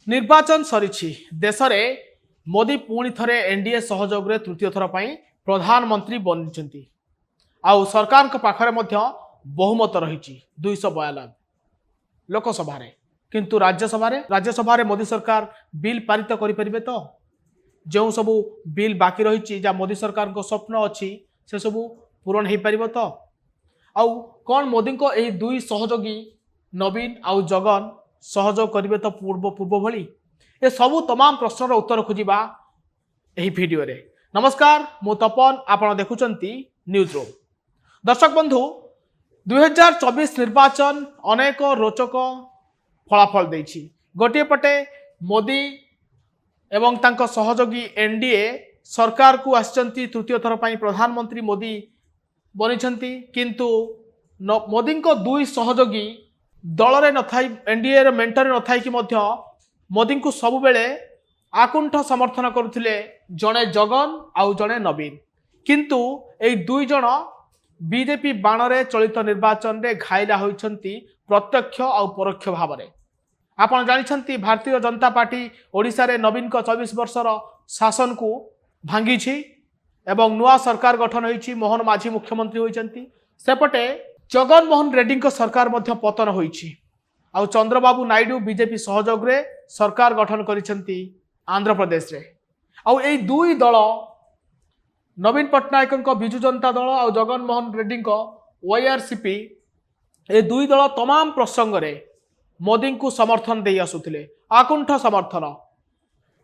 निर्वाचन सरी देश में मोदी पुणी थे एनडीए सहयोग में तृतीय थर पर प्रधानमंत्री बनी आउ सरकार पाखरे बहुमत रही 292 लोकसभा किंतु राज्यसभा मोदी सरकार बिल पारित करें तो जो सबू बिल बाकी रही जहाँ मोदी सरकार को स्वप्न अच्छी से सबू पूरण हो पार तो आउ कौन मोदी को यही दुई सहयोगी नवीन आउ जगन सहयोग करेंगे तो पूर्व भली ये सबू तमाम प्रश्नर उत्तर खोजा यही भिडियो रे। नमस्कार मु तपन आपण देखुचंती न्यूज रूम। दर्शक बंधु 2024 निर्वाचन अनेक रोचक फलाफल देछि। गोटे पटे मोदी एवं तांको सहयोगी एनडीए सरकार को आसचंती तृतीय थर पर प्रधानमंत्री मोदी बनी किंतु मोदी को दुई सहयोगी दल रे नथाई एनडीए मेंटर न थाई कि मोदी को सबु बेले आकुंठ समर्थन करुथिले जणे जगन आउ जणे नवीन किंतु एई दुई जण बीजेपी बाणरे चलित निर्वाचन रे घायला होइछंती प्रत्यक्ष आउ परोक्ष भाव में। आपण जानिछंती भारतीय जनता पार्टी ओडिशा रे नवीन को 24 वर्षर शासन को भांगी एवं नुआ सरकार गठन होइछि। मोहन माझी मुख्यमंत्री होइछंती सेपटे जगन मोहन रेड्डी को सरकार मध्य पतन होइछि आउ चंद्रबाबू नायडू बीजेपी सहयोग रे सरकार गठन करिसेंती आंध्र प्रदेश रे। आउ एई दुई दल नवीन पट्टनायक बिजु जनता दल आउ जगन मोहन रेड्डी को वाईआरसीपी ए दुई दल तमाम प्रसंग रे मोदी को समर्थन दे आसुथिले आकुंठ समर्थन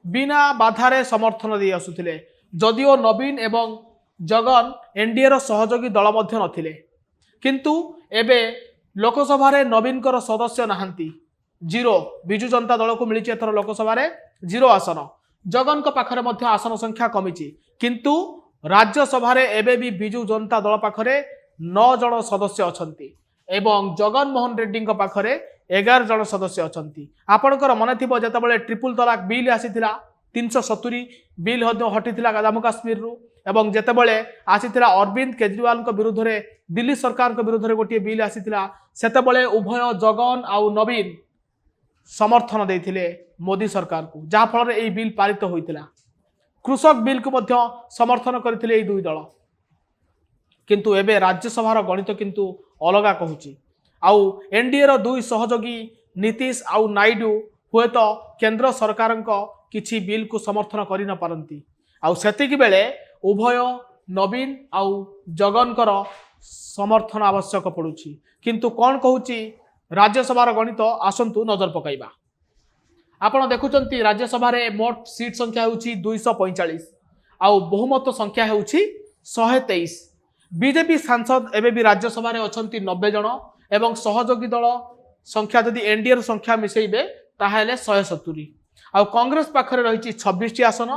बिना बाधारे समर्थन दे आसुथिले जदिओ नवीन एवं जगन एनडीए रो सहयोगी दल मध्य नथिले किंतु एबे लोकसभा रे नवीन कर सदस्य नहांती जीरो बिजु जनता दल को मिली एथर लोकसभा रे 0 आसन जगन को पाखरे मध्य आसन संख्या कमिची किंतु राज्यसभा रे एबे भी बिजु जनता दल पाखरे 9 जन सदस्य अछंती एवं जगन मोहन रेड्डी को पाखरे 11 जन सदस्य अछंती। आपणकर मन थिबो जेतेबेले ट्रिपल तलाक बिल आसीथिला 370 बिल हटिथिला जम्मू काश्मीर रु एवं जेतेबेले आसीथिला अरविंद केजरीवाल को विरुद्ध रे दिल्ली सरकार को विरुद्ध रे गोटे बिल आसीथिला सेतेबेले उभय जगन आउ नवीन समर्थन देथिले मोदी सरकार को जहाँ फल ए बिल पारित होइतिला। कृषक बिल को मध्य समर्थन करथिले ए दुई दल किंतु एबे राज्यसभा गणित किंतु अलगा कहूची आउ एनडीए रो दुई सहयोगी नीतीश आउ नायडू हुए तो केंद्र सरकार किछि बिल को समर्थन करि न पारंती आउ सेतिक बेले उभय नवीन आउ जगन कर समर्थन आवश्यक पड़ुछि किंतु कौन कहूची राज्यसभा गणित आसंतु नजर पकाइबा। आपण देखुचंती राज्यसभा रे मोट सीट संख्या होउछि 245 आउ बहुमत संख्या होउछि 123। बीजेपी सांसद एबे भी राज्यसभा रे अछंती 90 जन एवं सहयोगी दल संख्या जदि एनडीए संख्या मिसेइबे ताहेले 170 आउ कांग्रेस पाखरे रहिछि 26 टी आसन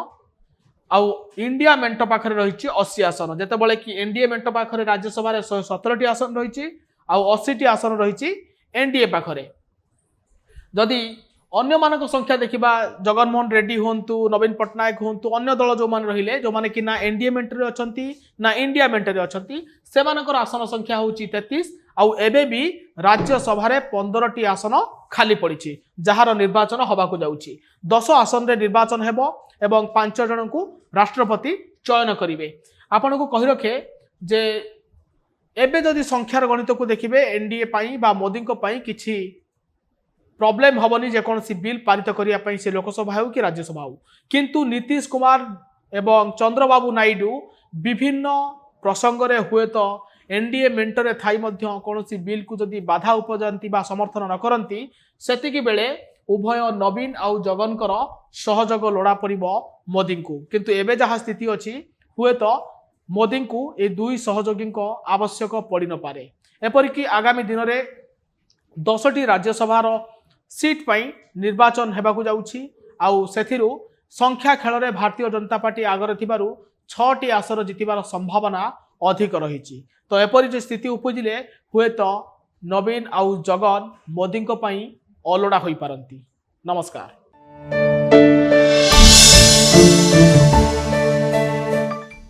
आउ इंडिया मेंट पाखरे रहिछि 80 आसन जेतेबेले कि एनडीए मेंट पाखरे राज्यसभा रे 117 टी आसन रहिछि आउ 80 टी आसन रहिछि एनडीए पाखरे। जदि अन्य मानक संख्या देखिबा जगनमोहन रेड्डी होंतु नवीन पट्टनायक होंतु अन्य दल जो मान रहिले जो माने कि ना एनडीए मेंटरे अछंती ना इंडिया मेंटरे अछंती सेमानकर आसन संख्या होउची 33 आउ एबे भी राज्यसभा रे 15 टी आसन खाली पड़िछि जहार निर्वाचन हबाकू जाउछि 10 आसन रे निर्वाचन हेबो एवं 5 जन को राष्ट्रपति चयन करिवे। आपन को कहि रखे जे एबे जदि संख्यार गणित को देखिबे एनडीए पाई बा मोदी को पाई किछि प्रॉब्लम हबनी जे कौन सी बिल पारित करिया पई से लोकसभा हो कि राज्यसभा हो किंतु नीतीश कुमार एवं चंद्रबाबू नायडू विभिन्न प्रसंग रे हुए तो एनडीए मेंटरे थाई मध्य कौन सी बिल को जदि बाधा उपजंती बा समर्थन न करंती सेतिकी बेले उभय नवीन आउ जगन कर सहयोग लोड़ा पड़िबो मोदी को किंतु एबे जहाँ स्थिति अछि हुए तो मोदी को ए दुई सहयोगी को आवश्यक पड़ न पारे। एपरिकी आगामी दिन में 10टी राज्यसभा सीट पाई निर्वाचन हेबाकू जाउछि आउ सेथिरु संख्या खेल में भारतीय जनता पार्टी आगर थिबारु 6टी आसन जितिबार संभावना अधिक रही। तो एपरी स्थिति उपजिले हुए तो नवीन आउ जगन मोदी को पाई अलड़ा होई पारंती। नमस्कार।